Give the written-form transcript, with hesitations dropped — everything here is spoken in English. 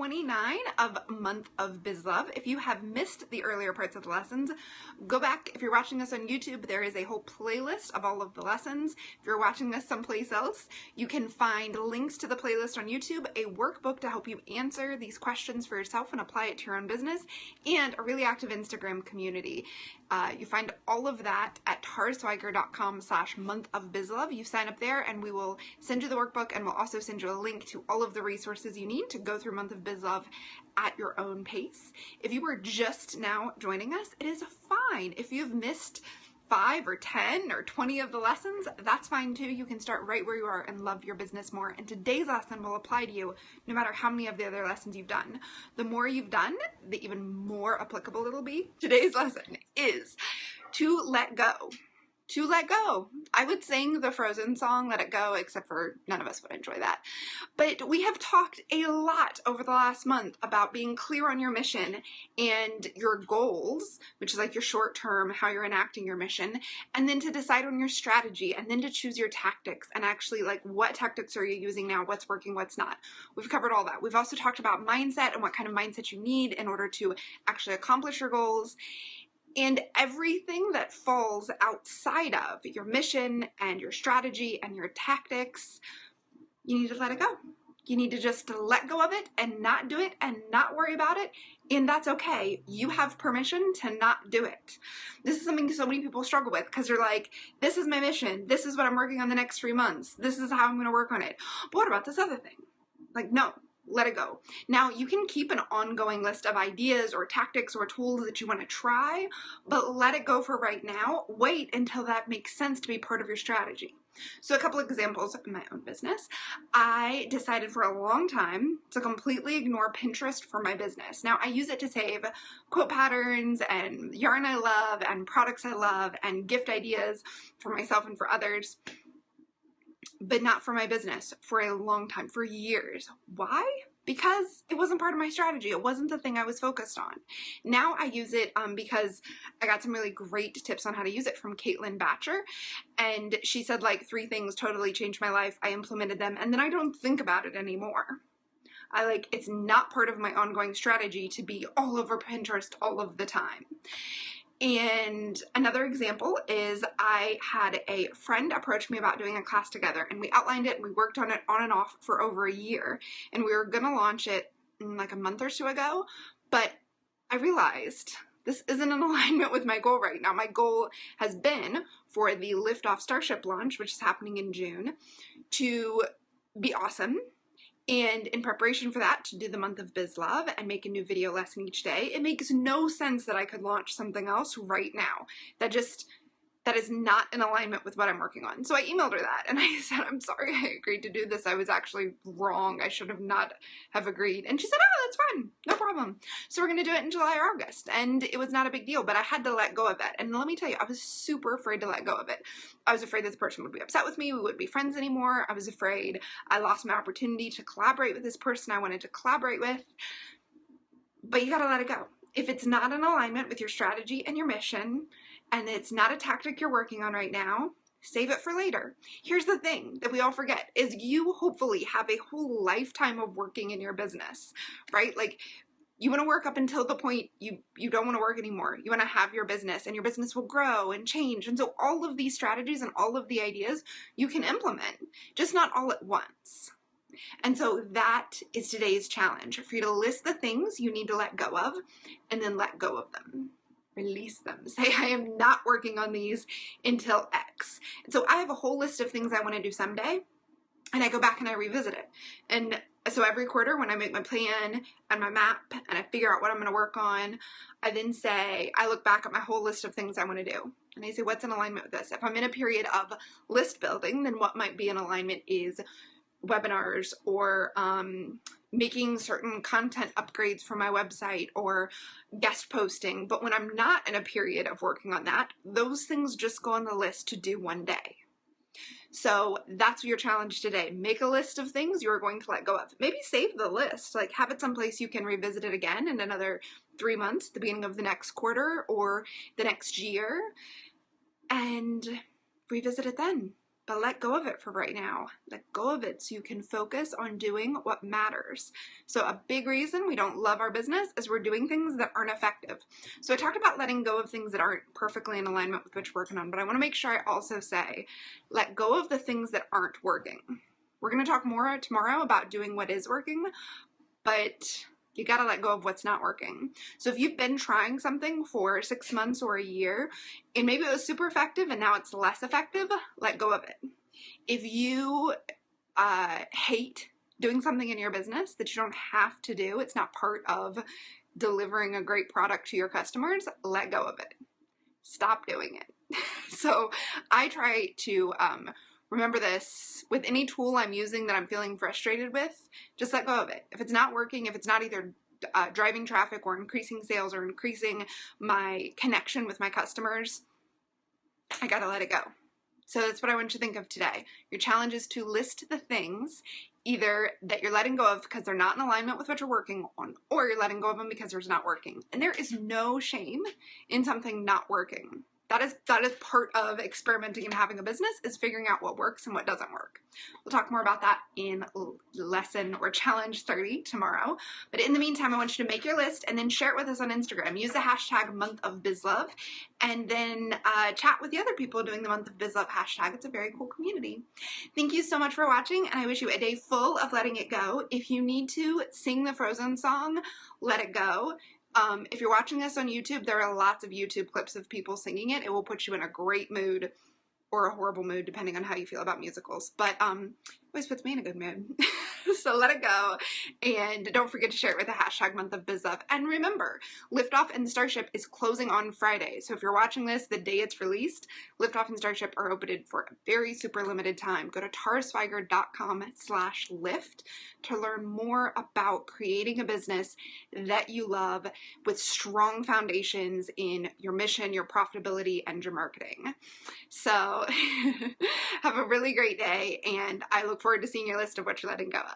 29 of Month of Biz Love. If you have missed the earlier parts of the lessons, go back. If you're watching this on YouTube, there is a whole playlist of all of the lessons. If you're watching this someplace else, you can find links to the playlist on YouTube, a workbook to help you answer these questions for yourself and apply it to your own business, and a really active Instagram community. You find all of that at tarswiger.com/monthofbizlove. You sign up there and we will send you the workbook, and we'll also send you a link to all of the resources you need to go through Month of Biz Love at your own pace. If you were just now joining us, it is fine. If you've missed 5 or 10 or 20 of the lessons, that's fine too. You can start right where you are and love your business more. And today's lesson will apply to you no matter how many of the other lessons you've done. The more you've done, the even more applicable it'll be. Today's lesson is to let go. To let go. I would sing the Frozen song, Let It Go, except for none of us would enjoy that. But we have talked a lot over the last month about being clear on your mission and your goals, which is like your short term, how you're enacting your mission, and then to decide on your strategy, and then to choose your tactics, and actually like what tactics are you using now, what's working, what's not. We've covered all that. We've also talked about mindset and what kind of mindset you need in order to actually accomplish your goals. And everything that falls outside of your mission and your strategy and your tactics, you need to let it go. You need to just let go of it and not do it and not worry about it. And that's okay. You have permission to not do it. This is something so many people struggle with because they're like, this is my mission. This is what I'm working on the next 3 months. This is how I'm going to work on it. But what about this other thing? Like, no. Let it go. Now, you can keep an ongoing list of ideas or tactics or tools that you want to try, but let it go for right now. Wait until that makes sense to be part of your strategy. So a couple examples in my own business. I decided for a long time to completely ignore Pinterest for my business. Now, I use it to save quote patterns and yarn I love and products I love and gift ideas for myself and for others, but not for my business for a long time, for years. Why? Because it wasn't part of my strategy. It wasn't the thing I was focused on. Now I use it because I got some really great tips on how to use it from Caitlin Batcher. And she said like 3 things totally changed my life. I implemented them and then I don't think about it anymore. It's not part of my ongoing strategy to be all over Pinterest all of the time. And another example is I had a friend approach me about doing a class together, and we outlined it and we worked on it on and off for over a year, and we were going to launch it like a month or so ago, but I realized this isn't in alignment with my goal right now. My goal has been for the Liftoff Starship launch, which is happening in June, to be awesome. And in preparation for that, to do the Month of Biz Love and make a new video lesson each day. It makes no sense that I could launch something else right now. That is not in alignment with what I'm working on. So I emailed her that and I said, I'm sorry I agreed to do this. I was actually wrong. I should have not have agreed. And she said, oh, that's fine. No problem. So we're going to do it in July or August. And it was not a big deal, but I had to let go of it. And let me tell you, I was super afraid to let go of it. I was afraid this person would be upset with me. We wouldn't be friends anymore. I was afraid I lost my opportunity to collaborate with this person I wanted to collaborate with. But you got to let it go. If it's not in alignment with your strategy and your mission, and it's not a tactic you're working on right now, save it for later. Here's the thing that we all forget is you hopefully have a whole lifetime of working in your business, right? Like you want to work up until the point you don't want to work anymore. You want to have your business and your business will grow and change. And so all of these strategies and all of the ideas you can implement, just not all at once. And so that is today's challenge, for you to list the things you need to let go of and then let go of them. Release them. Say, I am not working on these until X. And so I have a whole list of things I want to do someday, and I go back and I revisit it. And so every quarter when I make my plan and my map and I figure out what I'm going to work on, I then say, I look back at my whole list of things I want to do. And I say, what's in alignment with this? If I'm in a period of list building, then what might be in alignment is webinars or making certain content upgrades for my website or guest posting. But when I'm not in a period of working on that, those things just go on the list to do one day. So that's your challenge today. Make a list of things you're going to let go of. Maybe save the list, like have it someplace you can revisit it again in another 3 months, the beginning of the next quarter or the next year, and revisit it then. but let go of it for right now. Let go of it so you can focus on doing what matters. So a big reason we don't love our business is we're doing things that aren't effective. So I talked about letting go of things that aren't perfectly in alignment with what you're working on, but I want to make sure I also say, let go of the things that aren't working. We're going to talk more tomorrow about doing what is working, but you got to let go of what's not working. So if you've been trying something for 6 months or a year, and maybe it was super effective and now it's less effective, let go of it. If you hate doing something in your business that you don't have to do, it's not part of delivering a great product to your customers, let go of it. Stop doing it. So I try to remember this with any tool I'm using that I'm feeling frustrated with, just let go of it. If it's not working, if it's not either driving traffic or increasing sales or increasing my connection with my customers, I gotta let it go. So that's what I want you to think of today. Your challenge is to list the things either that you're letting go of because they're not in alignment with what you're working on, or you're letting go of them because they're not working. And there is no shame in something not working. That is part of experimenting and having a business, is figuring out what works and what doesn't work. We'll talk more about that in lesson or challenge 30 tomorrow. But in the meantime, I want you to make your list and then share it with us on Instagram. Use the hashtag monthofbizlove and then chat with the other people doing the Month of Biz Love hashtag. It's a very cool community. Thank you so much for watching, and I wish you a day full of letting it go. If you need to sing the Frozen song, let it go. If you're watching this on YouTube, there are lots of YouTube clips of people singing it. It will put you in a great mood or a horrible mood, depending on how you feel about musicals. But it always puts me in a good mood. So let it go. And don't forget to share it with the hashtag Month of Biz Love. And remember, Liftoff and Starship is closing on Friday. So if you're watching this the day it's released, Liftoff and Starship are opened for a very super limited time. Go to tarasweiger.com/lift to learn more about creating a business that you love with strong foundations in your mission, your profitability, and your marketing. So have a really great day, and I look forward to seeing your list of what you're letting go of.